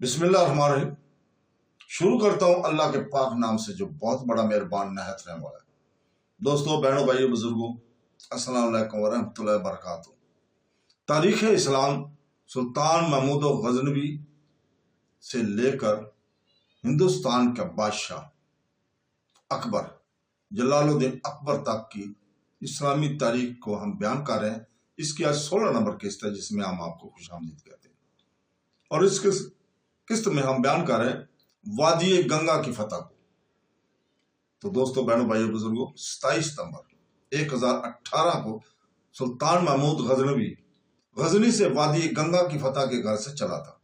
बिस्मिल्लाहिर्रहमानिर्रहीम। शुरू करता हूँ अल्लाह के पाक नाम से जो बहुत बड़ा मेहरबान नहायत रहने वाला है। दोस्तों, बहनों, भाइयों, बुजुर्गों, अस्सलाम वालेकुम व रहमतुल्लाहि व बरकातुहू। तारीख़ इस्लाम सुल्तान महमूद गजनवी से लेकर हिंदुस्तान का बादशाह अकबर जलालुद्दीन अकबर तक की इस्लामी तारीख को हम बयान कर रहे हैं। इसकी आज 16 नंबर किस्त है जिसमें हम आपको खुशामदीद कहते हैं। और इस किस्त में हम बयान कर रहे हैं वादी गंगा की फतह को। तो दोस्तों, बहनों, भाइयों, बुजुर्गों, 27 सितंबर 1018 को सुल्तान महमूद गजनवी गजनी से वादी गंगा की फतह के घर से चला था।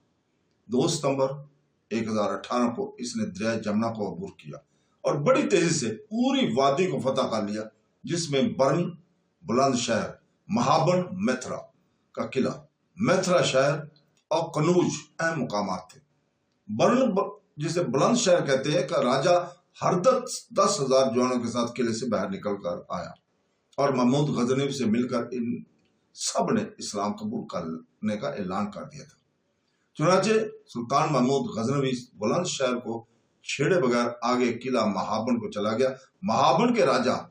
2 सितंबर 1018 को इसने दरिया जमुना को अबूर किया और बड़ी तेजी से पूरी वादी को फतह कर लिया, जिसमें बर्न, बुलंदशहर, महाबन, मैथरा का किला, मैथरा शहर और कनूज अहम मुकामात थे। बर्न, जिसे बुलंदशहर कहते हैं, का राजा हरदत 10,000 जवानों के साथ किले से बाहर निकल कर आया और महमूद गजनवी से मिलकर इन सब ने इस्लाम कबूल करने का ऐलान कर दिया था। चुनाचे सुल्तान महमूद गजनवी बुलंदशहर को छेड़े बगैर आगे किला महाबन को चला गया। महाबन के राजा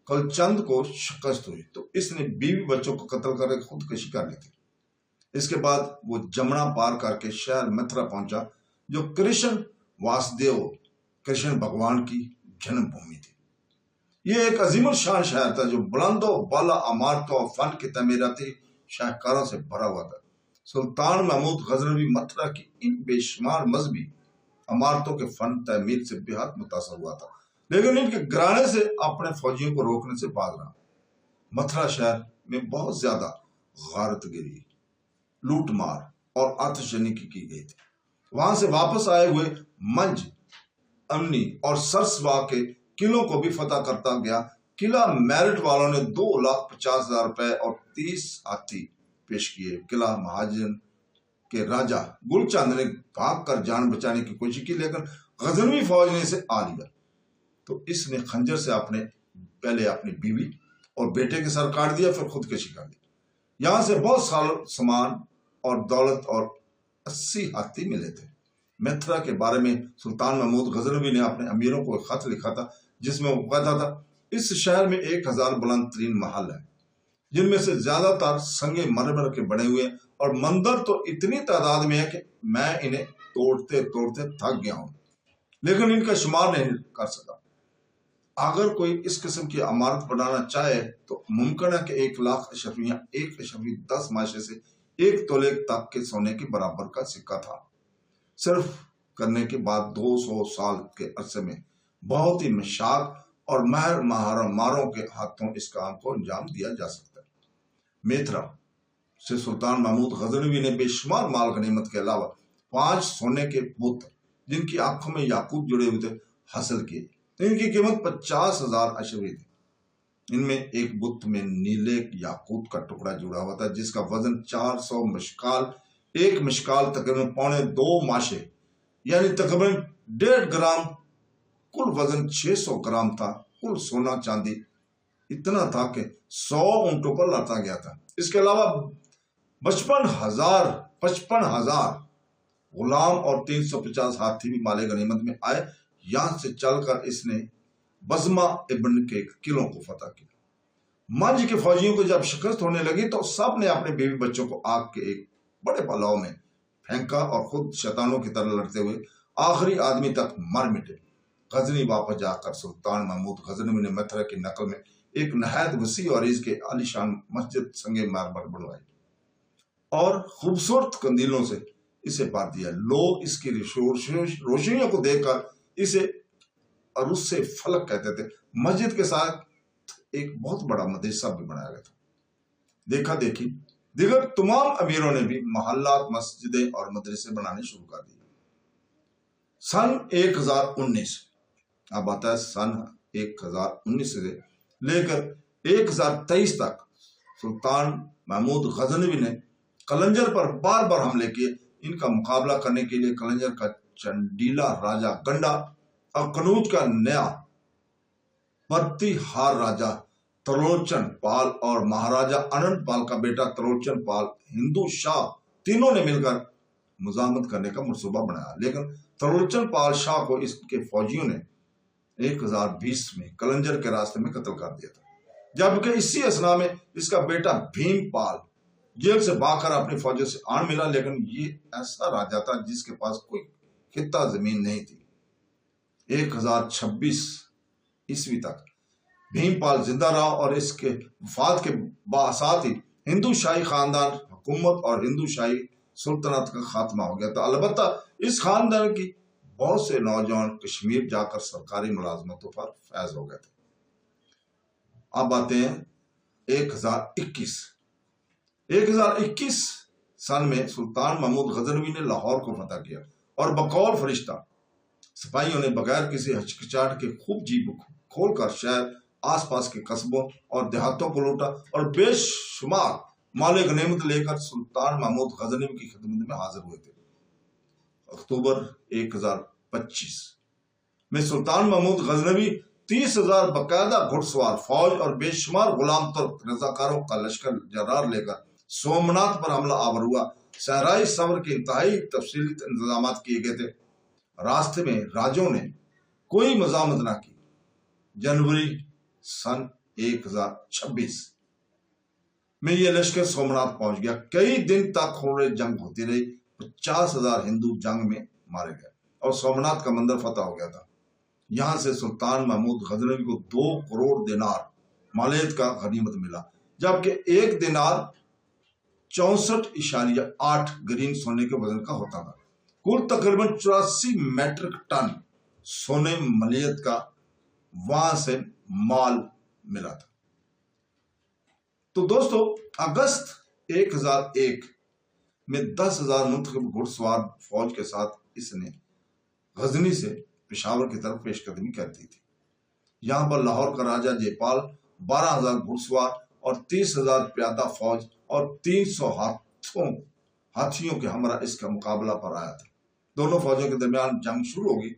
कलचंद को शिकस्त हुई तो इसने बीवी बच्चों को कत्ल करके खुदकुशी कर ली थी। इसके बाद वो जमुना पार करके शहर मथुरा पहुंचा, जो कृष्ण वासुदेव, कृष्ण भगवान की जन्मभूमि थी। ये एक अजीम शान शहर था जो बुलंदों, बाला इमारतों और फन की तमीराती शाहकारों से भरा हुआ था। सुल्तान महमूद गजनवी मथुरा की इन बेशुमार मजहबी इमारतों के फन तमीर से बेहद मुतासर हुआ था, लेकिन इनके गिराने से अपने फौजियों को रोकने से बाज रहा। मथुरा शहर में बहुत ज्यादा गारतगिरी, लूटमार और आतिशबाजी की गई थी। वहां से वापस आए हुए मंज, अमनी और सरसवा के किलों को भी फतह करता गया। किला मेरठ वालों ने 2,50,000 रुपए और 30 हाथी पेश किए। किला महाजन के राजा गुलचंद ने भागकर जान बचाने की कोशिश की, लेकिन गजनवी फौज ने इसे आ लिया तो इसने खंजर से पहले अपनी बीवी और बेटे के सर काट दिया, फिर खुदकुशी कर ली। यहां से बहुत सामान और दौलत और 80 हाथी मिले थे। मथुरा के बारे में सुल्तान महमूद गजनवी ने अपने अमीरों को एक खत लिखा था, जिसमें वो कहता था, इस शहर में 1000 बुलंद तरीन महल है, जिनमें से ज्यादातर संगे मरमर के बने हुए और मंदिर तो इतनी तादाद में है कि मैं इन्हें तोड़ते तोड़ते थक गया हूं, लेकिन इनका शुमार नहीं कर सका। अगर कोई इस किस्म की इमारत बनाना चाहे तो मुमकिन है कि 1,00,000 अशरफियां 1.10 माशे से 1 तोले तक के सोने के बराबर का सिक्का था। सिर्फ करने के बाद 200 साल के अरसे में बहुत ही मशाक और मारों के हाथों इस काम को अंजाम दिया जा सकता है। मेथरा से सुल्तान महमूद गजनवी ने बेशुमार माल गनीमत के अलावा 5 सोने के बुत, जिनकी आंखों में याकूत जुड़े हुए थे, हासिल किए। इनकी कीमत 50,000 अशरफी थी। इनमें एक बुत में नीले याकूत का टुकड़ा जुड़ा हुआ था, जिसका वजन 400 मशकाल, एक मशकाल तकरीबन 2.25 माशे यानी तकरीबन 1.5 ग्राम, कुल वजन 600 ग्राम था। कुल सोना चांदी इतना था कि 100 ऊंटों पर लाता गया था। इसके अलावा 55,000 गुलाम और 350 हाथी भी माले गनीमत में आए। यहां से चलकर इसने बजमा इब्न के किलों को फतह किया। मंज के फौजियों को जब शिकस्त होने लगी तो सब ने अपने बीवी बच्चों को आग के एक बड़े पलाव में फेंका और खुद शैतानों की तरह लड़ते हुए आखिरी आदमी तक मर मिटे। गजनी वापस जाकर सुल्तान महमूद गजनवी ने मथुरा की नकल में एक नहायत वसी और इसके आलीशान मस्जिद संगे मार्बल बनवाई और खूबसूरत कंदीलों से इसे भर दिया। लोग इसकी रोशनियों को देखकर इसे अरुस से फलक कहते थे। मस्जिद के साथ एक बहुत बड़ा मदरसा भी बनाया गया था। देखा देखी दिगर तमाम अमीरों ने भी मोहल्लात, मस्जिदें और मदरसे बनाने शुरू कर दिए। सन 1019, अब आता है सन 1019 से लेकर 1023 तक सुल्तान महमूद गजनवी ने कलंजर पर बार बार हमले किए। इनका मुकाबला करने के लिए कलंजर का चंडीला राजा गंडा और कनूज का नया प्रतिहार राजा त्रिलोचन पाल और महाराजा अनंत पाल का बेटा त्रिलोचन पाल, हिंदू शाह, तीनों ने मिलकर مزاحمت کرنے کا منصوبہ بنایا، لیکن تلوچن پال شاہ کو اس کے فوجیوں نے 1020 میں کلنجر کے راستے میں قتل کر دیا تھا، جبکہ اسی اثنا میں اس کا بیٹا بھیم پال جیل سے بھاگ کر اپنی فوجوں سے آن ملا، لیکن یہ ایسا راجا تھا جس کے پاس کوئی خطہ زمین نہیں تھی۔ 1026 عیسوی تک بھیم پال زندہ رہا اور اس کے وفات کے ساتھ ہی ہندو شاہی خاندان حکومت اور ہندو شاہی سلطنت کا خاتمہ ہو گیا تھا۔ البتہ اس خاندان کی بہت سے نوجوان کشمیر جا کر سرکاری ملازمتوں پر فائز ہو گئے تھے۔ اب آتے ہیں 1021 سن میں سلطان محمود غزنوی نے لاہور کو فتح کیا اور بقول فرشتہ سپاہیوں نے بغیر کسی ہچکچاہٹ کے خوب جیب کھول کر شہر، آس پاس کے قصبوں اور دیہاتوں کو لوٹا اور بے شمار مال غنیمت لے کر سلطان محمود غزنوی کی خدمت میں حاضر ہوئے تھے۔ اکتوبر 1025 میں سلطان محمود غزنوی 30,000 باقاعدہ گھڑ سوار فوج اور بے شمار غلام ترک رضاکاروں کا لشکر جرار لے کر سومنات پر حملہ آور ہوا۔ صحرائی سفر کے انتہائی تفصیلی انتظامات کیے گئے تھے۔ راستے میں راجوں نے کوئی مزاحمت نہ کی۔ جنوری سن 1026 میں یہ لشکر سومنات پہنچ گیا۔ کئی دن تک خونریز جنگ ہوتی رہی۔ 50,000 ہندو جنگ میں مارے گئے اور سومنات کا مندر فتح ہو گیا تھا۔ یہاں سے سلطان محمود غزنوی کو 2 کروڑ دینار مالیت کا غنیمت ملا، جبکہ 1 دینار 64.8 گرین سونے کے وزن کا ہوتا تھا۔ کل تقریباً 84 میٹرک ٹن سونے مالیت کا وہاں سے مال ملا تھا۔ تو دوستو، اگست 1001 میں 10,000 منتخب گھڑ سوار فوج کے ساتھ اس نے غزنی سے پشاور کی طرف پیش قدمی کر دی تھی۔ یہاں پر لاہور کا راجہ جے پال 12,000 گھڑ سوار اور 30,000 پیادہ فوج اور 300 ہاتھیوں کے ہمراہ اس کا مقابلہ پر آیا تھا۔ دونوں فوجوں کے درمیان جنگ شروع ہوگی۔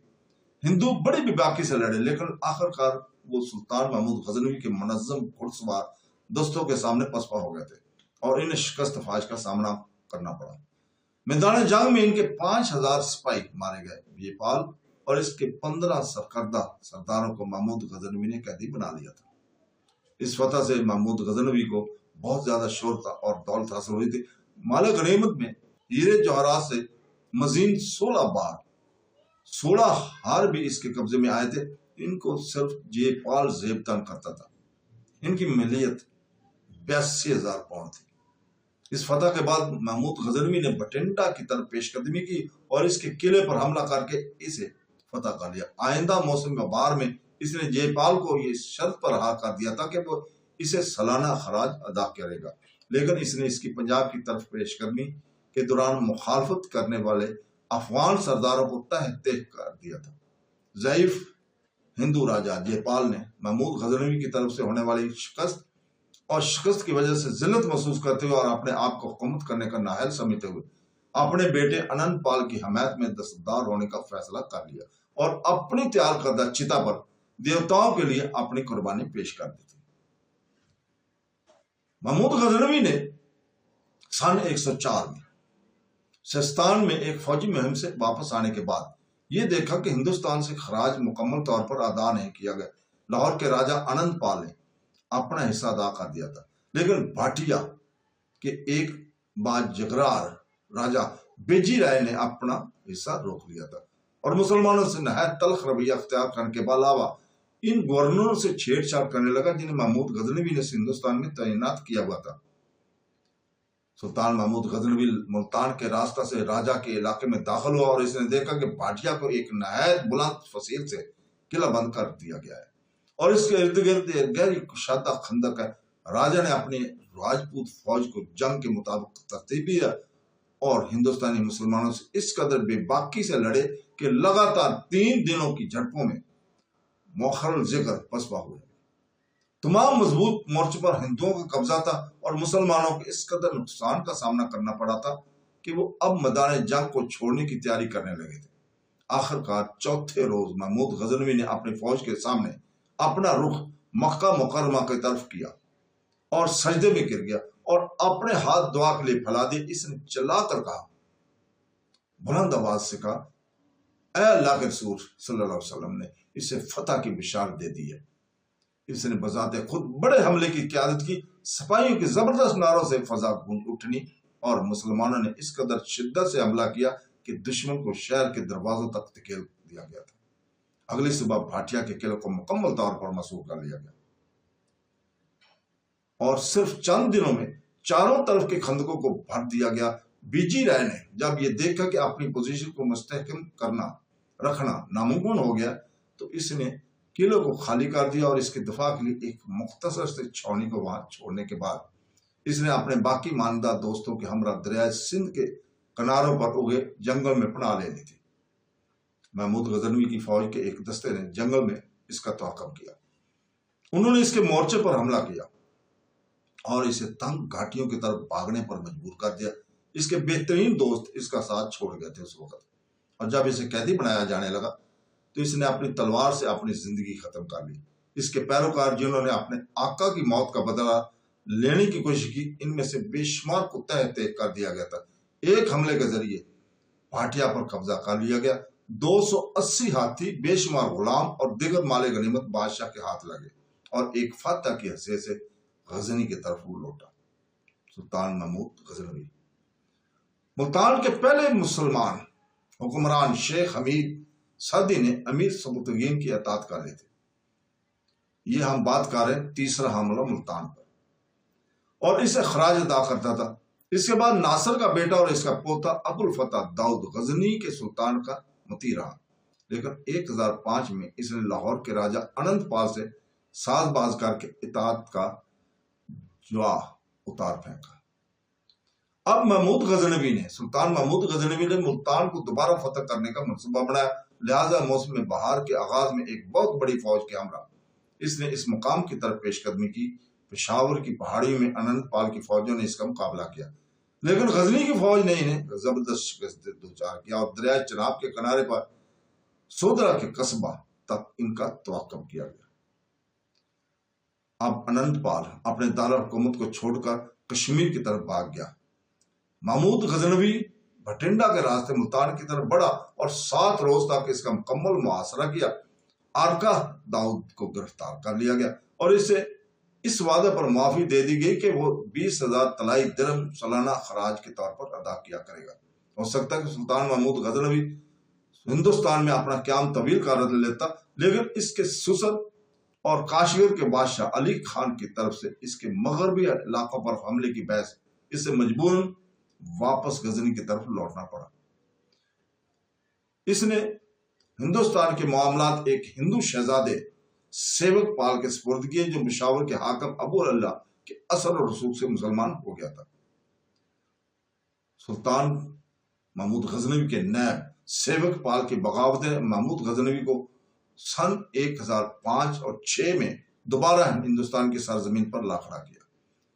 ہندو بڑی بے باکی سے لڑے، لیکن آخرکار وہ سلطان محمود غزنوی کے منظم گھڑ سوار دستوں کے سامنے پسپا ہو گئے تھے اور انہیں شکست فاش کا سامنا کرنا پڑا۔ میدان جنگ میں ان کے 5,000 سپاہی مارے گئے۔ یہ پال اور اس کے 15 سرکردہ سرداروں کو محمود غزنوی نے قیدی بنا لیا تھا۔ اس فتح سے محمود غزنوی کو بہت زیادہ شہرت اور دولت حاصل ہوئی تھی۔ مال غنیمت میں ہیرے جواہرات سے مزید 16 ہار بھی اس کے قبضے میں آئے تھے۔ ان کو صرف جے پال زیب تن کرتا تھا۔ ان کی ملیت 82,000 پاؤنڈ تھی۔ اس فتح کے بعد محمود غزنوی نے بٹنڈا کی طرف پیش قدمی کی اور اس کے قلعے پر حملہ کر کے اسے فتح کر لیا۔ آئندہ موسم بہار میں اس نے جے پال کو یہ شرط پر رہا کر دیا تھا کہ وہ اسے سالانہ خراج ادا کرے گا، لیکن اس نے اس کی پنجاب کی طرف پیش قدمی کے دوران مخالفت کرنے والے افغان سرداروں کو تہ کر دیا تھا۔ ضعیف ہندو راجہ جے پال نے محمود غزنوی کی طرف سے ہونے والی شکست کی وجہ سے ذلت محسوس کرتے ہوئے اور اپنے آپ کو حکومت کرنے کا نااہل سمجھتے ہوئے اپنے بیٹے انند پال کی حمایت میں دستبردار ہونے کا فیصلہ کر لیا اور اپنی تیار کردہ چتا پر دیوتاؤں کے لیے اپنی قربانی پیش کر دی تھی۔ محمود غزنوی نے سن 104 میں سستان میں ایک فوجی مہم سے واپس آنے کے بعد یہ دیکھا کہ ہندوستان سے خراج مکمل طور پر ادا نہیں کیا گیا۔ لاہور کے راجہ انند پال نے اپنا حصہ ادا کر دیا تھا، لیکن بھاٹیا کے ایک باجگرار راجہ بیجی رائے نے اپنا حصہ روک لیا تھا اور مسلمانوں سے نہایت تلخ رویہ اختیار کرنے کے علاوہ ان گورنروں سے چھیڑ چھاڑ کرنے لگا جنہیں محمود غزنوی نے ہندوستان میں تعینات کیا ہوا تھا۔ سلطان محمود غزنوی ملتان کے راستہ سے راجہ کے علاقے میں داخل ہوا اور اس نے دیکھا کہ بھاٹیا کو ایک نہایت بلند فصیل سے قلعہ بند کر دیا گیا ہے اور اس کے ارد گرد گہری کشادہ خندق ہے۔ راجہ نے اپنی راجپوت فوج کو جنگ کے مطابق ترتیب دیا اور ہندوستانی مسلمانوں سے اس قدر بے باکی سے لڑے کہ لگاتار 3 دنوں کی جھڑپوں میں مؤخر الذکر پسپا ہوئے۔ تمام مضبوط مورچوں پر ہندوؤں کا قبضہ تھا اور مسلمانوں کو اس قدر نقصان کا سامنا کرنا پڑا تھا کہ وہ اب میدان جنگ کو چھوڑنے کی تیاری کرنے لگے تھے۔ آخرکار چوتھے روز محمود غزنوی نے اپنی فوج کے سامنے اپنا رخ مکہ مکرمہ کی طرف کیا اور سجدے میں گر گیا اور اپنے ہاتھ دعا کے لیے پھیلا دیے۔ اس نے چلا کر کہا، बुलंद आवाज से कहा, ऐ अल्लाह के रसूल सल्लल्लाहु अलैहि वसल्लम ने इसे फतह की बिशारत दे दी है। इसने बजाते खुद बड़े हमले की क़यादत की। सिपाहियों की जबरदस्त नारों से फजा गूंज उठनी और मुसलमानों ने इस कदर शिद्दत से हमला किया कि दुश्मन को शहर के दरवाजों तक धकेल दिया गया था। अगली सुबह भाटिया के किले को मुकम्मल तौर पर मसूर कर लिया गया और सिर्फ चंद दिनों में चारों तरफ के खंदकों को भर दिया गया। बीजी राय ने जब ये देखा कि अपनी पोजीशन को मुस्तहकम रखना नामुमकिन हो गया तो इसने किले को खाली कर दिया और इसके दफा के लिए एक मुख्तसर से छावनी को वहां छोड़ने के बाद इसने अपने बाकी मानदा दोस्तों के हमरा दरिया सिंध के किनारों पर उगे जंगल में पनाह ले ली थी। महमूद गजनवी की फौज के एक दस्ते ने जंगल में इसका ताक़ब किया। उन्होंने इसके मोर्चे पर हमला किया और इसे तंग घाटियों की तरफ भागने पर मजबूर कर दिया। इसके बेहतरीन दोस्त इसका साथ छोड़ गए थे उस वक्त, और जब इसे कैदी बनाया जाने लगा तो इसने अपनी तलवार से अपनी जिंदगी खत्म कर ली। इसके पैरोकार जिन्होंने अपने आका की मौत का बदला लेने की कोशिश की, इनमें से बेशुमार को तह तह कर दिया गया था। एक हमले के जरिए भाटिया पर कब्जा कर लिया गया। 280 हाथी, बेशुमार गुलाम और दिगर माले गनीमत बादशाह के हाथ लगे और एक फतह की हैसियत से गजनी की तरफ वो लौटा। सुल्तान महमूद गजनवी मुल्तान के पहले मुसलमान हुक्मरान शेख हमीद सदी ने अमीर सबुतगीन की अतात कर ली थी। ये हम बात कर रहे हैं तीसरा हमला मुल्तान पर, और इसे खराज अदा करता था। इसके बाद नासिर का बेटा और इसका पोता अबुल फतह दाऊद गजनी के सुल्तान का मती रहा, लेकिन 1005 में इसने लाहौर के राजा अनंत पाल से साजबाज करके इताअत का जुआ उतार फेंका। अब सुल्तान महमूद गजनवी ने मुल्तान को दोबारा फतह करने का मंसूबा बनाया। लिहाजा मौसम बहार के आगाज में एक बहुत बड़ी फौज के हमरा इसने इस मुकाम की तरफ पेशकदमी की। पेशावर की पहाड़ियों में अनंत पाल की फौजों ने इसका मुकाबला किया, लेकिन गजनी की फौज ने इन्हें जबरदस्त शिकस्त दो चार किया और दरिया चनाब के किनारे पर सोदरा के कस्बा तक इनका तवाक्कुफ किया गया। अब अनंत पाल अपने दारुल हुकूमत को छोड़कर कश्मीर की तरफ भाग गया। महमूद गजनवी भटिंडा के रास्ते मुल्तान की तरफ बढ़ा और 7 रोज तक इसका मुकम्मल मुहासरा किया। आरका दाऊद को गिरफ्तार कर लिया गया और इसे इस वादे पर माफी दे दी गई कि वो 20,000 तलाई दिरहम सालाना खराज के तौर पर अदा किया करेगा। हो सकता है कि सुल्तान महमूद गजनवी हिंदुस्तान में अपना क्याम तवील कर लेता, लेकिन इसके सुसर और काश्मीर के बादशाह अली खान की तरफ से इसके मगरबी इलाकों पर हमले की बहस इसे मजबूरन वापस गजनी की तरफ लौटना पड़ा। इसने हिंदुस्तान के मामलात एक हिंदू शहजादे सेवक पाल के सुपुर्द किए, जो पेशावर के हाकिम अबू अल्लाह के असर और रसूख से मुसलमान हो गया था। सुल्तान महमूद गजनवी के नैब सेवक पाल की बगावत ने महमूद गजनवी को सन 1005 और 6 में दोबारा हिंदुस्तान की सरजमीन पर ला खड़ा किया,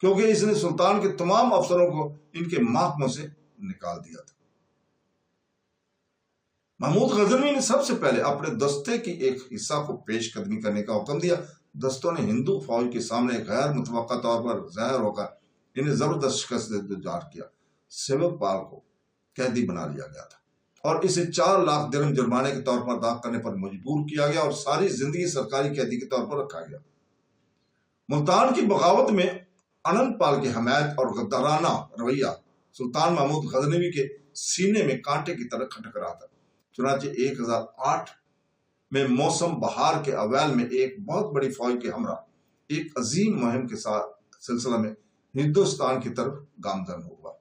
क्योंकि इसने सुल्तान के तमाम अफसरों को इनके महकमों से निकाल दिया था। महमूद गजनवी ने सबसे पहले अपने दस्ते की एक हिस्सा को पेशकदमी करने का हुक्म दिया। दस्तों ने हिंदू फौज के सामने गैर मुतवक्का तौर पर जाहिर होकर इन्हें जबरदस्त शिकस्त गुजार किया। सेवक पाल को कैदी बना लिया गया था और इसे 4 लाख दिरहम जुर्माने के तौर पर अदा करने पर मजबूर किया गया और सारी जिंदगी सरकारी कैदी के तौर पर रखा गया। मुल्तान की बगावत में अनंत पाल की हमायत और गद्दाराना रवैया सुल्तान महमूद गजनवी के सीने में कांटे की तरह खटक रहा था। चुनाचे 1008 में मौसम बहार के अवैल में एक बहुत बड़ी फौज के हमरा एक अजीम मुहिम के साथ सिलसिला में हिंदुस्तान की तरफ गामजन हुआ।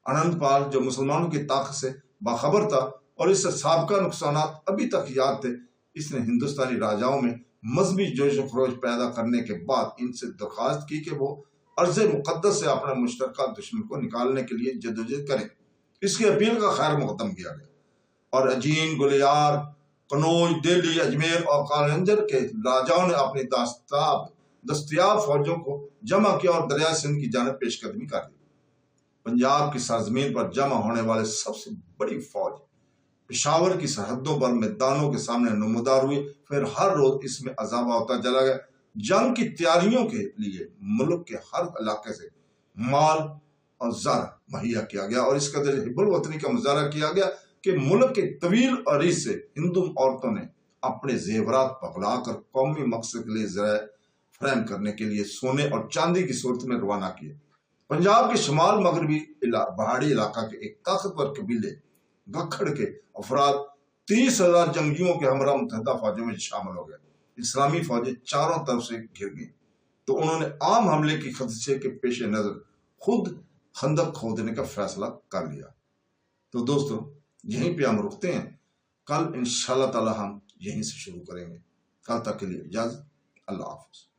अनंत पाल जो मुसलमानों की ताकत से बाखबर था और इससे साबका नुकसान अभी तक याद थे, इसने हिंदुस्तानी राजाओं में मजहबी जोश खरोश पैदा करने के बाद इनसे दरख्वास्त की कि वो अर्ज मुकद्दस से अपना मुश्तरका दुश्मन को निकालने के लिए जदोजहद करें। इसकी अपील का खैर मुकदम किया गया और अजीन, गुलियार, कनौज, दिल्ली, अजमेर और कालंजर के राजाओं ने अपनी दस्तयाब फौजों को जमा किया और दरिया सिंध की जानब पेशकदमी कर दी। पंजाब की सरजमीन पर जमा होने वाले सबसे बड़ी फौज पेशावर की सरहदों पर मैदानों के सामने नमूदार हुई। फिर हर रोज इसमें अजावा होता चला गया। जंग की तैयारियों के लिए मुल्क के हर इलाके से माल और ज़र मुहैया किया गया और इसका हिब्बुल वतनी का मुजाहरा किया गया। کہ ملک کے طویل عریض سے ہندو عورتوں نے اپنے زیورات پگلا کر قومی مقصد کے لیے ذرائع فراہم کرنے کے لیے سونے اور چاندی کی صورت میں روانہ کیے۔ پنجاب کے شمال مغربی پہاڑی علاقہ کے ایک طاقتور قبیلے گکھڑ کے افراد 30,000 جنگجوؤں کے ہمراہ متحدہ فوجوں میں شامل ہو گئے۔ اسلامی فوجیں چاروں طرف سے گھر گئیں تو انہوں نے عام حملے کی خدشے کے پیش نظر خود خندق کھودنے کا فیصلہ کر لیا۔ تو دوستو یہیں پہ ہم رکتے ہیں، کل انشاءاللہ تعالی ہم یہیں سے شروع کریں گے۔ کل تک کے لیے اجازت، اللہ حافظ۔